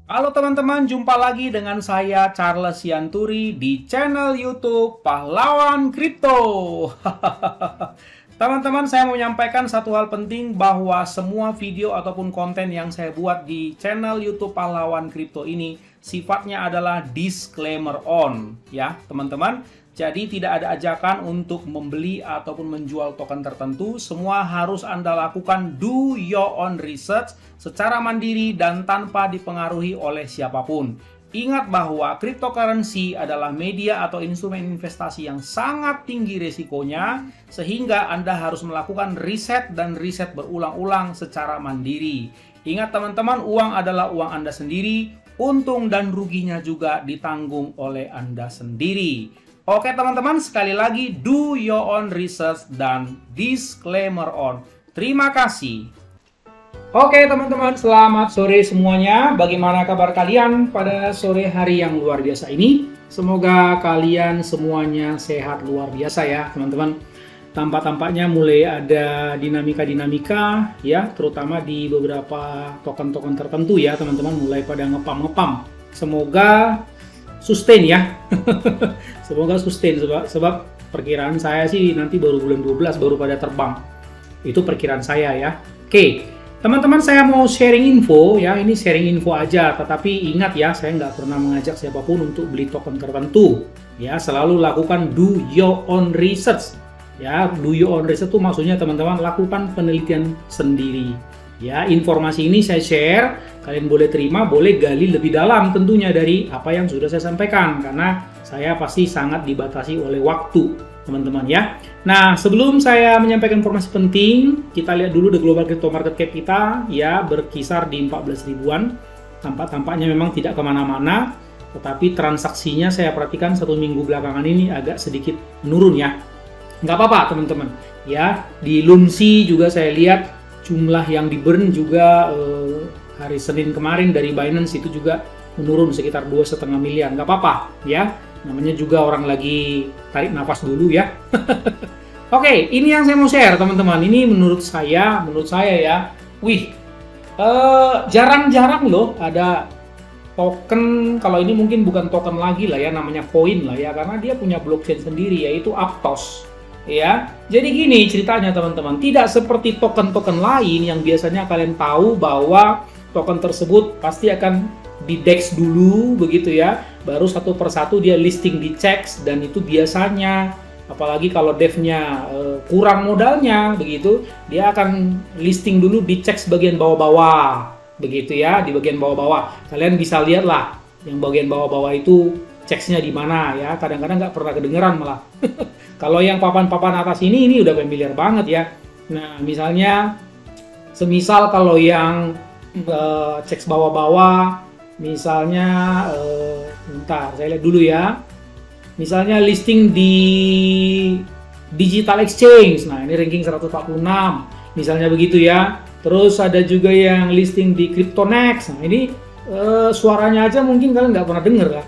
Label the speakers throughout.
Speaker 1: Halo teman-teman, jumpa lagi dengan saya Charles Sianturi di channel YouTube Pahlawan Kripto. Teman-teman, saya mau menyampaikan satu hal penting bahwa semua video ataupun konten yang saya buat di channel YouTube Pahlawan Kripto ini sifatnya adalah disclaimer on, ya teman-teman. Jadi tidak ada ajakan untuk membeli ataupun menjual token tertentu. Semua harus Anda lakukan do your own research secara mandiri dan tanpa dipengaruhi oleh siapapun. Ingat bahwa cryptocurrency adalah media atau instrumen investasi yang sangat tinggi risikonya, sehingga Anda harus melakukan riset dan riset berulang-ulang secara mandiri. Ingat teman-teman, uang adalah uang Anda sendiri, untung dan ruginya juga ditanggung oleh Anda sendiri. Oke teman-teman, sekali lagi do your own research dan disclaimer on. Terima kasih. Oke teman-teman, selamat sore semuanya. Bagaimana kabar kalian pada sore hari yang luar biasa ini? Semoga kalian semuanya sehat luar biasa ya teman-teman. Tampak-tampaknya mulai ada dinamika-dinamika ya, terutama di beberapa token-token tertentu ya teman-teman, mulai pada ngepam-ngepam. Semoga sustain ya. Semoga sustain sebab perkiraan saya sih nanti baru bulan 12 baru pada terbang. Itu perkiraan saya ya. Oke. Teman-teman, saya mau sharing info ya, ini sharing info aja, tetapi ingat ya, saya nggak pernah mengajak siapapun untuk beli token tertentu. Ya, selalu lakukan do your own research. Ya, do your own research itu maksudnya teman-teman lakukan penelitian sendiri. Ya, informasi ini saya share, kalian boleh terima, boleh gali lebih dalam tentunya dari apa yang sudah saya sampaikan, karena saya pasti sangat dibatasi oleh waktu, teman-teman ya. Nah, sebelum saya menyampaikan informasi penting, kita lihat dulu the global crypto market cap kita ya, berkisar di 14 ribuan. Tampak-tampaknya memang tidak kemana-mana, tetapi transaksinya saya perhatikan satu minggu belakangan ini agak sedikit menurun ya. Nggak apa-apa teman-teman ya. Di Lunsi juga saya lihat jumlah yang di burn juga hari Senin kemarin dari Binance itu juga menurun sekitar 2,5 miliar. Nggak apa-apa ya. Namanya juga orang lagi tarik nafas dulu ya. Oke, ini yang saya mau share teman-teman. Ini menurut saya ya, jarang-jarang loh ada token. Kalau ini mungkin bukan token lagi lah ya, namanya koin lah ya, karena dia punya blockchain sendiri yaitu Aptos. Ya, jadi gini ceritanya teman-teman. Tidak seperti token-token lain yang biasanya kalian tahu bahwa token tersebut pasti akan di DEX dulu begitu ya, baru satu persatu dia listing di CEX, dan itu biasanya apalagi kalau devnya kurang modalnya begitu, dia akan listing dulu di CEX bagian bawah-bawah begitu ya, di bagian bawah-bawah. Kalian bisa lihat lah yang bagian bawah-bawah itu CEX-nya di mana ya, kadang-kadang nggak pernah kedengeran malah. Kalau yang papan-papan atas ini udah familiar banget ya. Nah misalnya semisal kalau yang CEX bawah-bawah, misalnya bentar saya lihat dulu ya, misalnya listing di Digital Exchange, nah ini ranking 146 misalnya begitu ya. Terus ada juga yang listing di CryptoNext, nah ini suaranya aja mungkin kalian nggak pernah denger lah.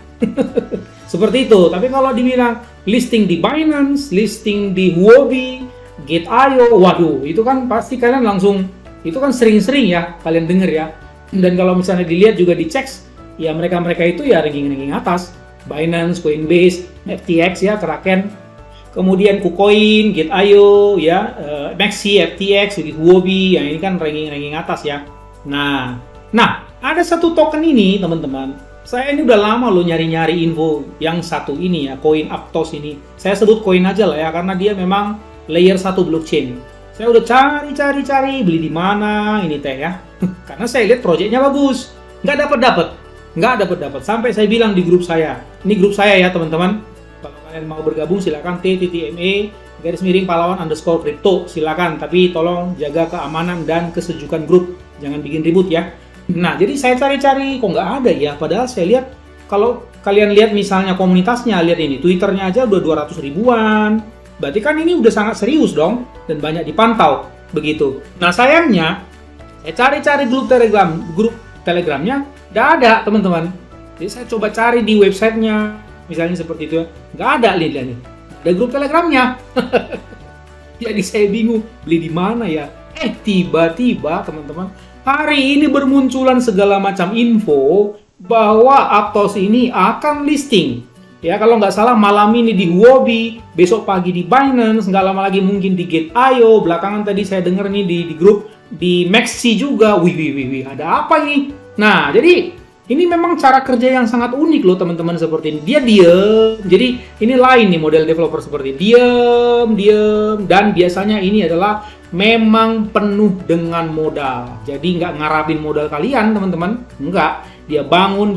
Speaker 1: Seperti itu. Tapi kalau dibilang listing di Binance, listing di Huobi, Gate.io, waduh itu kan pasti kalian langsung, itu kan sering-sering ya kalian denger ya. Dan kalau misalnya dilihat juga di CEX, ya mereka-mereka itu ya ranking-ranking atas. Binance, Coinbase, FTX ya, Kraken, kemudian KuCoin, Gate.io ya, Maxi, FTX, Huobi, yang ini kan ranking-ranking atas ya. Nah, ada satu token ini teman-teman. Saya ini udah lama loh nyari-nyari info yang satu ini ya, koin Aptos ini. Saya sebut koin aja lah ya, karena dia memang layer 1 blockchain. Saya udah cari beli di mana ini teh ya. Karena saya lihat proyeknya bagus. Nggak dapat. Sampai saya bilang di grup saya. Ini grup saya ya teman-teman. Kalau kalian mau bergabung silakan t.me/pahlawan_crypto silakan. Tapi tolong jaga keamanan dan kesejukan grup. Jangan bikin ribut ya. Nah jadi saya cari-cari kok nggak ada ya. Padahal saya lihat kalau kalian lihat misalnya komunitasnya, lihat ini Twitternya aja udah 200 ribuan. Berarti kan ini udah sangat serius dong dan banyak dipantau begitu. Nah sayangnya saya cari-cari grup Telegramnya nggak ada teman-teman. Jadi saya coba cari di websitenya misalnya seperti itu, nggak ada lihat nih. Ada grup Telegramnya. Jadi saya bingung beli di mana ya. Tiba-tiba teman-teman hari ini bermunculan segala macam info bahwa Aptos ini akan listing. Ya, kalau nggak salah malam ini di Huobi, besok pagi di Binance, nggak lama lagi mungkin di Gate.io, belakangan tadi saya dengar nih di grup di Maxi juga. Wih, ada apa ini? Nah, jadi ini memang cara kerja yang sangat unik loh teman-teman seperti ini. Dia diem, jadi ini lain nih model developer seperti ini. Diem, dan biasanya ini adalah memang penuh dengan modal. Jadi nggak ngarapin modal kalian teman-teman, nggak. Dia bangun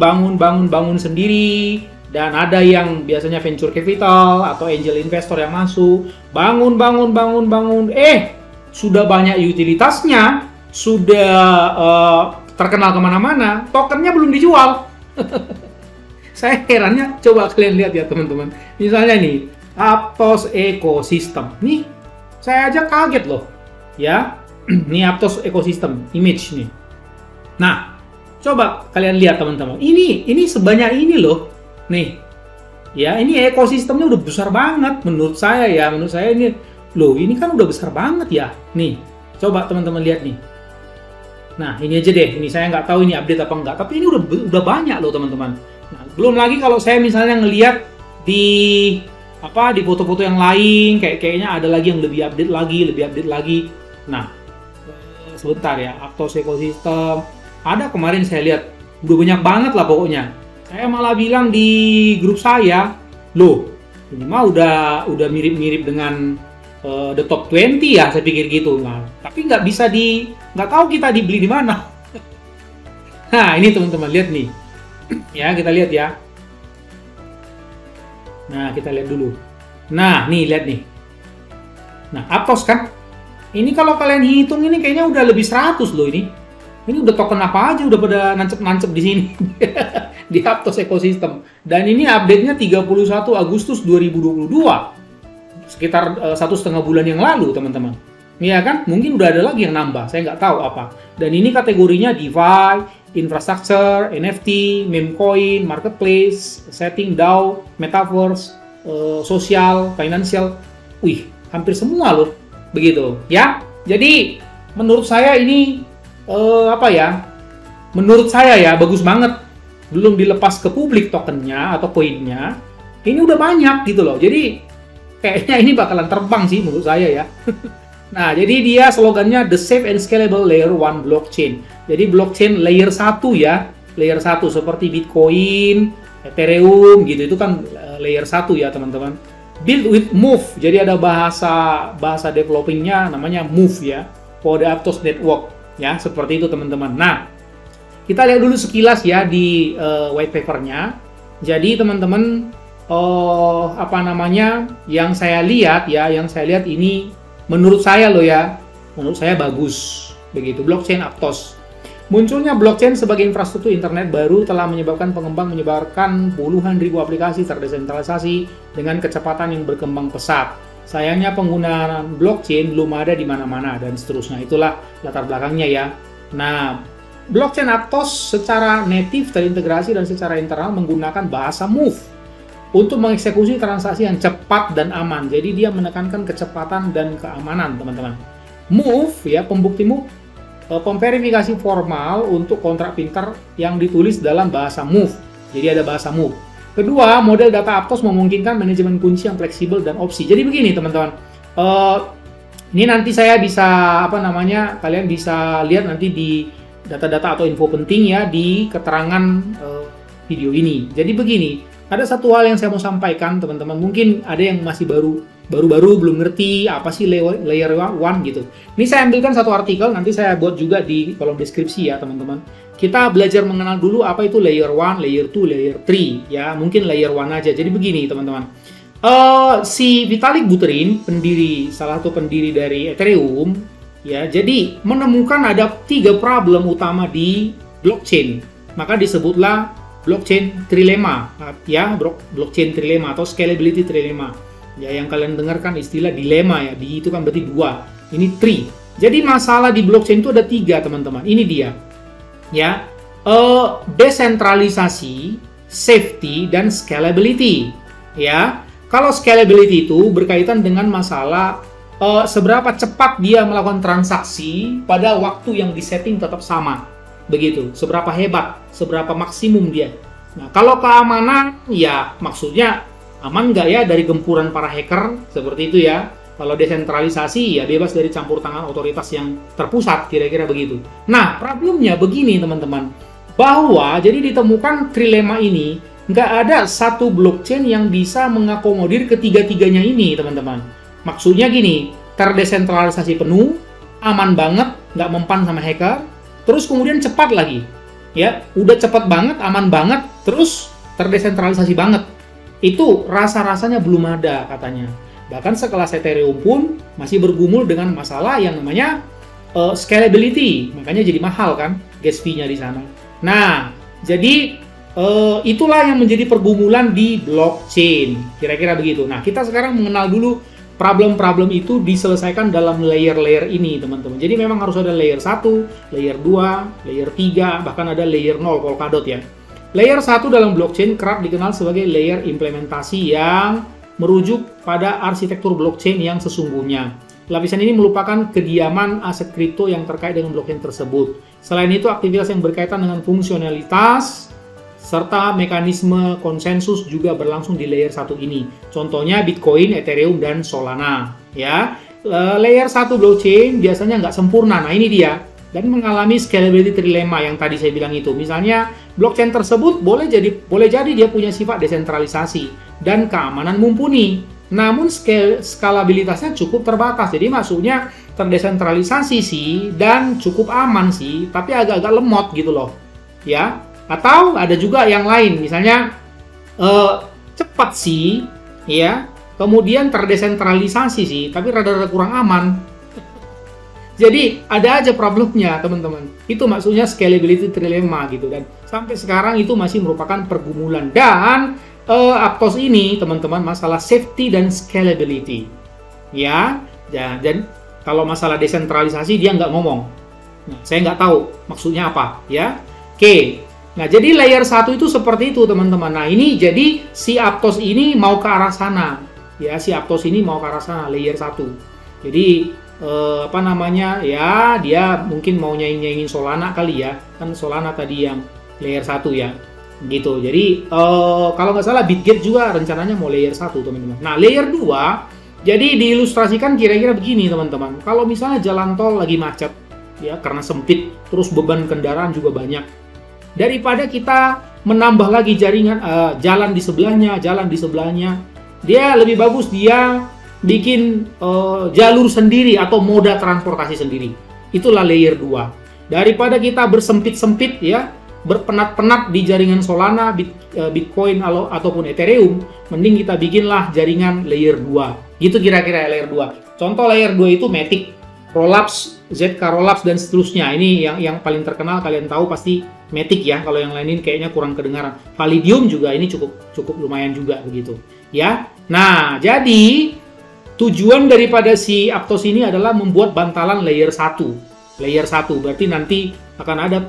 Speaker 1: sendiri. Dan ada yang biasanya venture capital atau angel investor yang masuk, bangun. Sudah banyak utilitasnya, sudah terkenal kemana-mana, tokennya belum dijual. Saya herannya, coba kalian lihat ya teman-teman. Misalnya nih, Aptos Ecosystem. Nih, saya aja kaget loh. Ya, ini Aptos Ecosystem, image nih. Nah, coba kalian lihat teman-teman. Ini sebanyak ini loh. Nih, ya ini ekosistemnya udah besar banget menurut saya ya. Menurut saya ini, loh ini kan udah besar banget ya. Nih, coba teman-teman lihat nih. Nah, ini aja deh. Ini saya nggak tahu ini update apa enggak. Tapi ini udah banyak loh teman-teman. Nah, belum lagi kalau saya misalnya ngelihat di foto-foto yang lain, kayaknya ada lagi yang lebih update lagi. Nah, sebentar ya. Aptos Ecosystem. Ada kemarin saya lihat udah banyak banget lah pokoknya. Saya malah bilang di grup saya, loh, ini mah udah mirip-mirip dengan the top 20 ya, saya pikir gitu. Nah, tapi nggak tahu kita dibeli di mana. Nah, ini teman-teman lihat nih, ya kita lihat ya. Nah, kita lihat dulu. Nah, nih lihat nih. Nah, Aptos kan, ini kalau kalian hitung ini kayaknya udah lebih 100 loh ini. Ini udah token apa aja udah pada nancep di sini. Di Aptos Ecosystem. Dan ini update-nya 31 Agustus 2022. Sekitar 1,5 bulan yang lalu, teman-teman. Iya kan? Mungkin udah ada lagi yang nambah. Saya nggak tahu apa. Dan ini kategorinya DeFi, Infrastructure, NFT, meme coin, Marketplace, Setting, DAO, Metaverse, Social, Financial. Wih, hampir semua loh. Begitu. Ya. Jadi, menurut saya ini menurut saya ya bagus banget. Belum dilepas ke publik tokennya atau koinnya, ini udah banyak gitu loh. Jadi kayaknya ini bakalan terbang sih menurut saya ya. Nah, jadi dia slogannya The Safe and Scalable Layer 1 Blockchain. Jadi blockchain layer 1 ya, layer 1 seperti Bitcoin, Ethereum gitu, itu kan layer 1 ya teman-teman. Build with Move, jadi ada bahasa developingnya namanya Move ya, for the Aptos Network ya, seperti itu teman-teman. Nah, kita lihat dulu sekilas ya di white paper-nya. Jadi teman-teman, yang saya lihat ini menurut saya loh ya, menurut saya bagus. Begitu, blockchain Aptos. Munculnya blockchain sebagai infrastruktur internet baru telah menyebabkan pengembang menyebarkan puluhan ribu aplikasi terdesentralisasi dengan kecepatan yang berkembang pesat. Sayangnya penggunaan blockchain belum ada di mana-mana dan seterusnya. Itulah latar belakangnya ya. Nah, blockchain Aptos secara native terintegrasi dan secara internal menggunakan bahasa Move untuk mengeksekusi transaksi yang cepat dan aman. Jadi dia menekankan kecepatan dan keamanan, teman-teman. Move ya, pembukti Move, pemverifikasi formal untuk kontrak pintar yang ditulis dalam bahasa Move. Jadi ada bahasa Move. Kedua, model data Aptos memungkinkan manajemen kunci yang fleksibel dan opsi. Jadi begini, teman-teman. Ini nanti saya bisa kalian bisa lihat nanti di data-data atau info penting ya di keterangan video ini. Jadi begini, ada satu hal yang saya mau sampaikan teman-teman. Mungkin ada yang masih baru-baru belum ngerti apa sih layer 1 gitu. Ini saya ambilkan satu artikel, nanti saya buat juga di kolom deskripsi ya teman-teman. Kita belajar mengenal dulu apa itu layer 1, layer 2, layer 3 ya. Mungkin layer 1 aja. Jadi begini teman-teman. Si Vitalik Buterin, salah satu pendiri dari Ethereum ya, jadi menemukan ada 3 problem utama di blockchain. Maka disebutlah blockchain trilemma ya, blockchain trilemma atau scalability trilemma. Ya, yang kalian dengarkan istilah dilema ya, itu kan berarti 2. Ini 3. Jadi masalah di blockchain itu ada 3 teman-teman. Ini dia. Ya, desentralisasi, safety, dan scalability. Ya, kalau scalability itu berkaitan dengan masalah seberapa cepat dia melakukan transaksi pada waktu yang disetting tetap sama. Begitu, seberapa hebat, seberapa maksimum dia. Nah, kalau keamanan, ya maksudnya aman nggak ya dari gempuran para hacker, seperti itu ya. Kalau desentralisasi, ya bebas dari campur tangan otoritas yang terpusat, kira-kira begitu. Nah, problemnya begini teman-teman, bahwa jadi ditemukan trilema ini, nggak ada satu blockchain yang bisa mengakomodir ketiga-tiganya ini, teman-teman. Maksudnya gini, terdesentralisasi penuh, aman banget, nggak mempan sama hacker, terus kemudian cepat lagi. Ya, udah cepat banget, aman banget, terus terdesentralisasi banget. Itu rasa-rasanya belum ada katanya. Bahkan sekelas Ethereum pun masih bergumul dengan masalah yang namanya scalability. Makanya jadi mahal kan gas fee-nya di sana. Nah, jadi itulah yang menjadi pergumulan di blockchain. Kira-kira begitu. Nah, kita sekarang mengenal dulu problem-problem itu diselesaikan dalam layer-layer ini, teman-teman. Jadi memang harus ada layer 1, layer 2, layer 3, bahkan ada layer 0, Polkadot ya. Layer 1 dalam blockchain kerap dikenal sebagai layer implementasi yang merujuk pada arsitektur blockchain yang sesungguhnya. Lapisan ini merupakan kediaman aset kripto yang terkait dengan blockchain tersebut. Selain itu, aktivitas yang berkaitan dengan fungsionalitas serta mekanisme konsensus juga berlangsung di layer 1 ini. Contohnya Bitcoin, Ethereum, dan Solana. Ya, layer 1 blockchain biasanya nggak sempurna. Nah, ini dia. Dan mengalami scalability trilemma yang tadi saya bilang itu. Misalnya, blockchain tersebut boleh jadi dia punya sifat desentralisasi dan keamanan mumpuni. Namun skalabilitasnya cukup terbatas. Jadi maksudnya terdesentralisasi sih dan cukup aman sih, tapi agak-agak lemot gitu loh. Ya. Atau ada juga yang lain, misalnya cepat sih, ya, kemudian terdesentralisasi sih, tapi rada-rada kurang aman. Jadi ada aja problemnya teman-teman. Itu maksudnya scalability trilemma gitu, dan sampai sekarang itu masih merupakan pergumulan. Dan Aptos ini teman-teman masalah safety dan scalability, ya. Dan kalau masalah desentralisasi dia nggak ngomong. Nah, saya nggak tahu maksudnya apa, ya. Oke. Nah, jadi layer 1 itu seperti itu, teman-teman. Nah, ini jadi si Aptos ini mau ke arah sana. Ya, si Aptos ini mau ke arah sana, layer 1. Jadi, apa namanya, ya, dia mungkin mau nyaingin Solana kali ya. Kan Solana tadi yang layer 1 ya. Gitu. Jadi, kalau nggak salah Bitget juga rencananya mau layer 1, teman-teman. Nah, layer 2, jadi diilustrasikan kira-kira begini, teman-teman. Kalau misalnya jalan tol lagi macet, ya, karena sempit, terus beban kendaraan juga banyak. Daripada kita menambah lagi jaringan jalan di sebelahnya, dia lebih bagus dia bikin jalur sendiri atau moda transportasi sendiri. Itulah layer 2. Daripada kita bersempit-sempit ya, berpenat-penat di jaringan Solana, Bitcoin ataupun Ethereum, mending kita bikinlah jaringan layer 2. Gitu kira-kira layer 2. Contoh layer 2 itu Matic, Rollups, ZK Rollups, dan seterusnya. Ini yang paling terkenal, kalian tahu pasti Matic ya. Kalau yang lain ini kayaknya kurang kedengaran. Validium juga ini cukup lumayan juga begitu. Ya. Nah, jadi tujuan daripada si Aptos ini adalah membuat bantalan layer 1. Layer 1 berarti nanti akan ada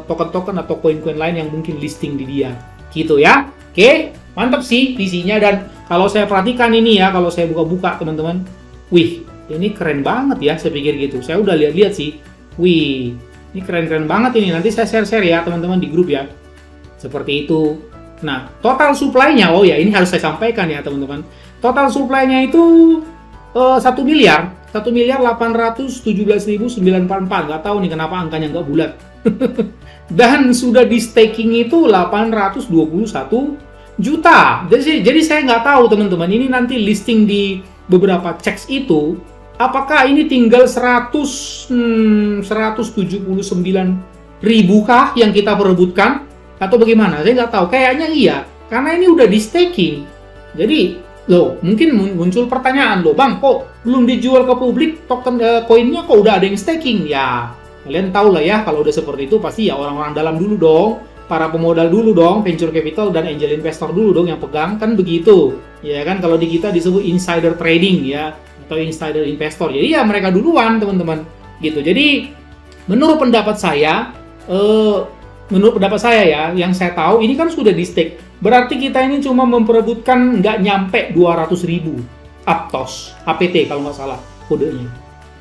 Speaker 1: token-token atau koin-koin lain yang mungkin listing di dia. Gitu ya. Oke, mantap sih visinya. Dan kalau saya perhatikan ini ya, kalau saya buka-buka teman-teman, wih, ini keren banget ya, saya pikir gitu. Saya udah lihat-lihat sih. Wih, ini keren-keren banget ini. Nanti saya share-share ya teman-teman di grup ya. Seperti itu. Nah, total supply-nya, oh ya ini harus saya sampaikan ya teman-teman. Total supply-nya itu 1 miliar. 1.817.944. Nggak tahu nih kenapa angkanya nggak bulat. Dan sudah di staking itu 821 juta. Jadi saya nggak tahu teman-teman. Ini nanti listing di beberapa checks itu, apakah ini tinggal 179.000 kah yang kita perebutkan atau bagaimana? Saya nggak tahu. Kayaknya iya, karena ini udah di staking. Jadi, loh, mungkin muncul pertanyaan, loh, Bang, kok belum dijual ke publik token koinnya, kok udah ada yang staking? Ya, kalian tahu lah ya, kalau udah seperti itu pasti ya orang-orang dalam dulu dong, para pemodal dulu dong, venture capital dan angel investor dulu dong yang pegang, kan begitu. Ya kan, kalau di kita disebut insider trading ya, atau insider investor. Jadi ya mereka duluan teman-teman gitu. Jadi menurut pendapat saya ya, yang saya tahu ini kan sudah di stake. Berarti kita ini cuma memperebutkan nggak nyampe 200.000 Aptos, APT kalau nggak salah kodenya.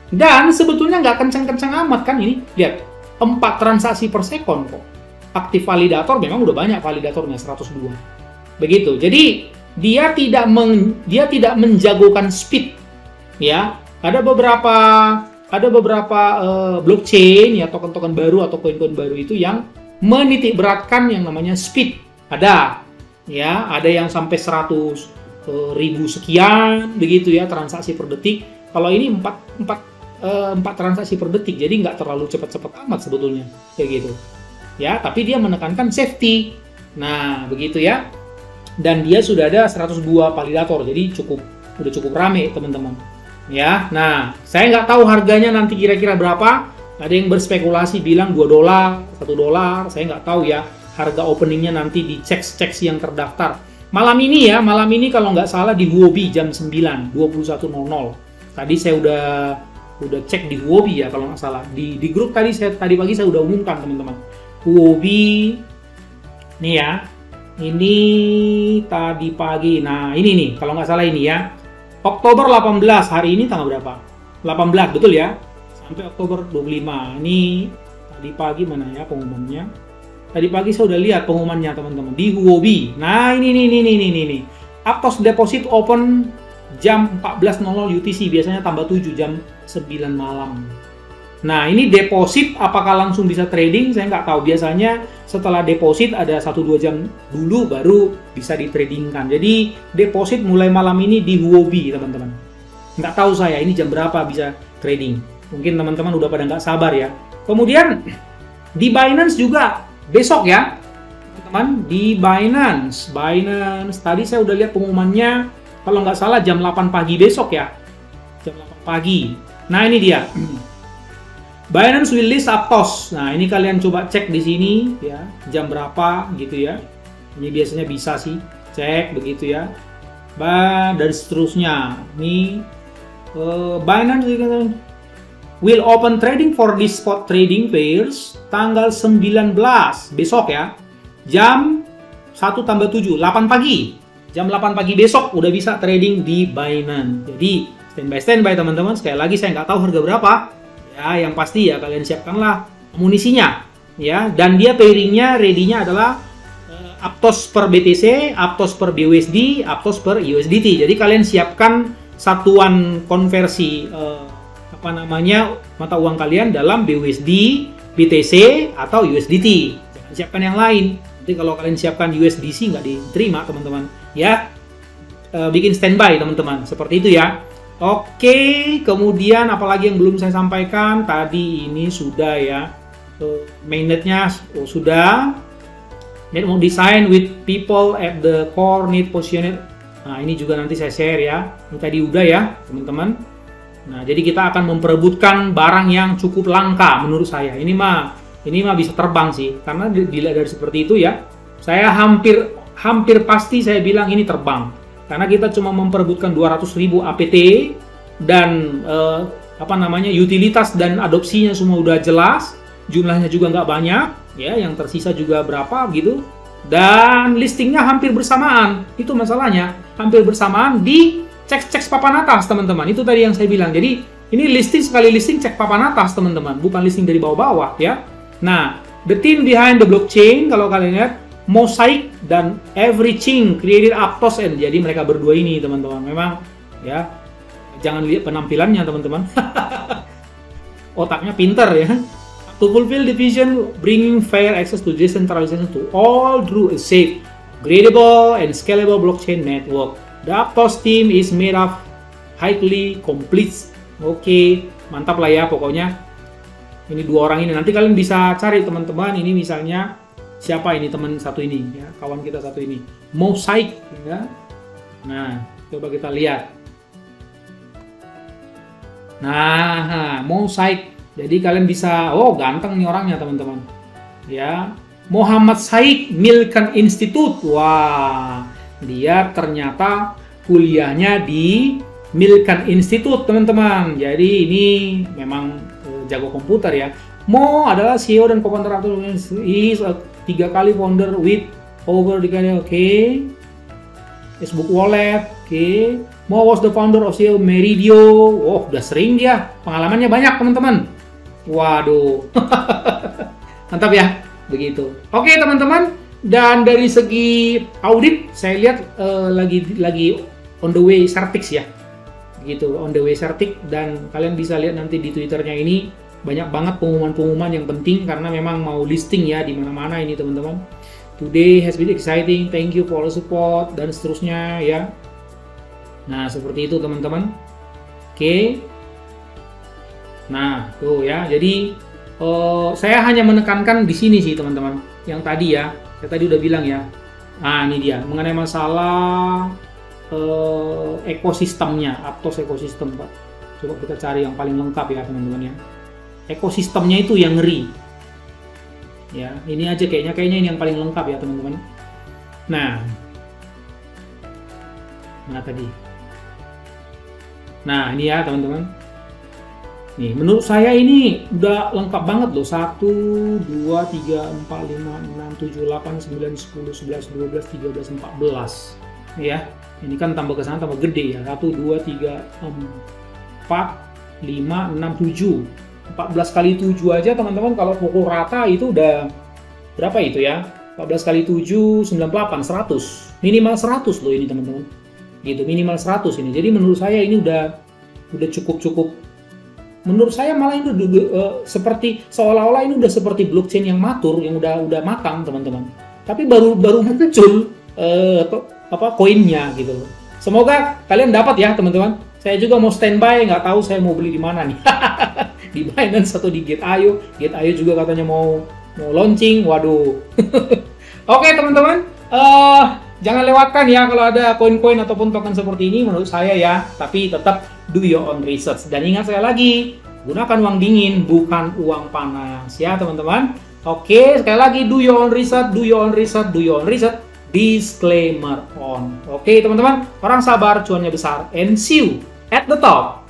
Speaker 1: Dan sebetulnya nggak kencang-kencang amat kan ini. Lihat, 4 transaksi per sekon kok. Aktif validator memang udah banyak validatornya 102. Begitu. Jadi dia tidak menjagokan speed, ya. Ada beberapa blockchain ya, token-token baru atau koin-koin baru itu yang menitik beratkan yang namanya speed. Ada, ya, ada yang sampai 100.000 sekian begitu ya transaksi per detik. Kalau ini 4 transaksi per detik, jadi nggak terlalu cepat-cepat amat sebetulnya kayak gitu. Ya, tapi dia menekankan safety. Nah, begitu ya. Dan dia sudah ada 102 validator, jadi udah cukup rame teman-teman. Ya, nah saya nggak tahu harganya nanti kira-kira berapa. Ada yang berspekulasi bilang $2, $1. Saya nggak tahu ya harga openingnya, nanti di cek yang terdaftar. Malam ini kalau nggak salah di Huobi jam 9, 21.00. Tadi saya udah cek di Huobi ya kalau nggak salah. Di grup tadi pagi saya udah umumkan teman-teman. Huobi nih ya. Ini tadi pagi. Nah, ini nih, kalau nggak salah ini ya. Oktober 18, hari ini tanggal berapa? 18, betul ya? Sampai Oktober 25. Ini tadi pagi mana ya pengumumannya? Tadi pagi saya udah lihat pengumumannya, teman-teman. Di Huobi. Nah, ini. Aptos deposit open jam 14.00 UTC. Biasanya tambah 7 jam 9 malam. Nah, ini deposit apakah langsung bisa trading? Saya nggak tahu. Biasanya setelah deposit ada 1-2 jam dulu baru bisa ditradingkan. Jadi deposit mulai malam ini di Huobi, teman-teman. Nggak tahu saya ini jam berapa bisa trading. Mungkin teman-teman udah pada nggak sabar ya. Kemudian di Binance juga besok ya, teman-teman. Di Binance tadi saya udah lihat pengumumannya. Kalau nggak salah jam 8 pagi besok ya. Jam 8 pagi. Nah, ini dia. Binance will list Aptos. Nah, ini kalian coba cek di sini ya, jam berapa gitu ya. Ini biasanya bisa sih cek begitu ya. Dan seterusnya. Ini Binance will open trading for this spot trading pairs tanggal 19 besok ya. Jam 1+7, 8 pagi. Jam 8 pagi besok udah bisa trading di Binance. Jadi standby teman-teman. Sekali lagi saya nggak tahu harga berapa. Ya, yang pasti ya kalian siapkanlah amunisinya ya, dan dia pairingnya ready-nya adalah Aptos per BTC, Aptos per BUSD, Aptos per USDT. Jadi kalian siapkan satuan konversi mata uang kalian dalam BUSD, BTC atau USDT. Jangan siapkan yang lain. Nanti kalau kalian siapkan USDC nggak diterima teman-teman ya. Bikin standby teman-teman, seperti itu ya. Oke, kemudian apalagi yang belum saya sampaikan tadi, ini sudah ya, mainnetnya sudah. Network design with people at the core need positioned. Nah, ini juga nanti saya share ya. Ini tadi udah ya teman-teman. Nah, jadi kita akan memperebutkan barang yang cukup langka menurut saya. Ini mah bisa terbang sih, karena dilihat dari seperti itu ya. Saya hampir pasti saya bilang ini terbang. Karena kita cuma memperebutkan 200.000 APT dan utilitas dan adopsinya semua udah jelas, jumlahnya juga nggak banyak ya, yang tersisa juga berapa gitu, dan listingnya hampir bersamaan. Itu masalahnya, hampir bersamaan di cek papan atas teman-teman. Itu tadi yang saya bilang. Jadi ini listing sekali listing cek papan atas teman-teman, bukan listing dari bawah-bawah ya. Nah, the team behind the blockchain kalau kalian lihat, Mosaic dan Everything created Aptos, and jadi mereka berdua ini teman-teman. Memang ya, jangan lihat penampilannya teman-teman. Otaknya pinter ya. To fulfill the vision, bringing fair access to decentralization to all through a safe, gradable, and scalable blockchain network. The Aptos team is made of highly complete. Oke, mantap lah ya pokoknya. Ini dua orang ini. Nanti kalian bisa cari teman-teman. Ini misalnya siapa ini teman satu ini ya, kawan kita satu ini, Mosaic ya. Nah, coba kita lihat. Nah, Mosaic. Jadi kalian bisa, oh ganteng nih orangnya teman-teman. Ya, Muhammad Said Milkan Institute. Wah, dia ternyata kuliahnya di Milkan Institute teman-teman. Jadi ini memang jago komputer ya. Mo adalah CEO dan co-founder Aptos. Is 3 kali founder with over the Facebook Wallet. Mo was the founder of CEO Meridio. Oh, udah sering dia. Pengalamannya banyak teman-teman. Waduh. Mantap ya, begitu. Oke teman-teman, dan dari segi audit saya lihat lagi on the way Certix ya, gitu, on the way Certix. Dan kalian bisa lihat nanti di Twitternya ini banyak banget pengumuman-pengumuman yang penting karena memang mau listing ya di mana-mana ini teman-teman. Today has been exciting, thank you for the support dan seterusnya ya. Nah seperti itu teman-teman. Oke. Nah tuh ya, jadi saya hanya menekankan di sini sih teman-teman. Yang tadi ya, saya tadi udah bilang ya. Nah ini dia mengenai masalah ekosistemnya, Aptos ekosistem Pak. Coba kita cari yang paling lengkap ya teman-teman ya. Ekosistemnya itu yang ngeri. Ya ini aja kayaknya ini yang paling lengkap ya teman-teman. Nah tadi. Nah ini ya teman-teman. Nih, menurut saya ini udah lengkap banget loh. 1, 2, 3, 4, 5, 6, 7, 8, 9, 10, 11, 12, 13, 14. Ya, ini kan tambah ke sana tambah gede ya. 1, 2, 3, 4, 5, 6, 7. 14 kali 7 aja teman-teman kalau pukul rata itu udah berapa itu ya? 14 kali 7, 98, 100. Minimal 100 loh ini teman-teman. Gitu, minimal 100 ini. Jadi menurut saya ini udah cukup. Menurut saya malah ini seperti seolah-olah ini udah seperti blockchain yang matur, yang udah matang teman-teman. Tapi baru muncul koinnya gitu. Semoga kalian dapat ya teman-teman. Saya juga mau standby, nggak tahu saya mau beli di mana nih. Di Binance atau di Gate.io. Gate.io juga katanya mau launching. Waduh. Oke teman-teman. Jangan lewatkan ya kalau ada koin-koin ataupun token seperti ini menurut saya ya. Tapi tetap do your own research. Dan ingat saya lagi, gunakan uang dingin bukan uang panas ya teman-teman. Oke, sekali lagi do your own research, do your own research, do your own research. Disclaimer on. Oke teman-teman, orang sabar cuannya besar. And see you at the top.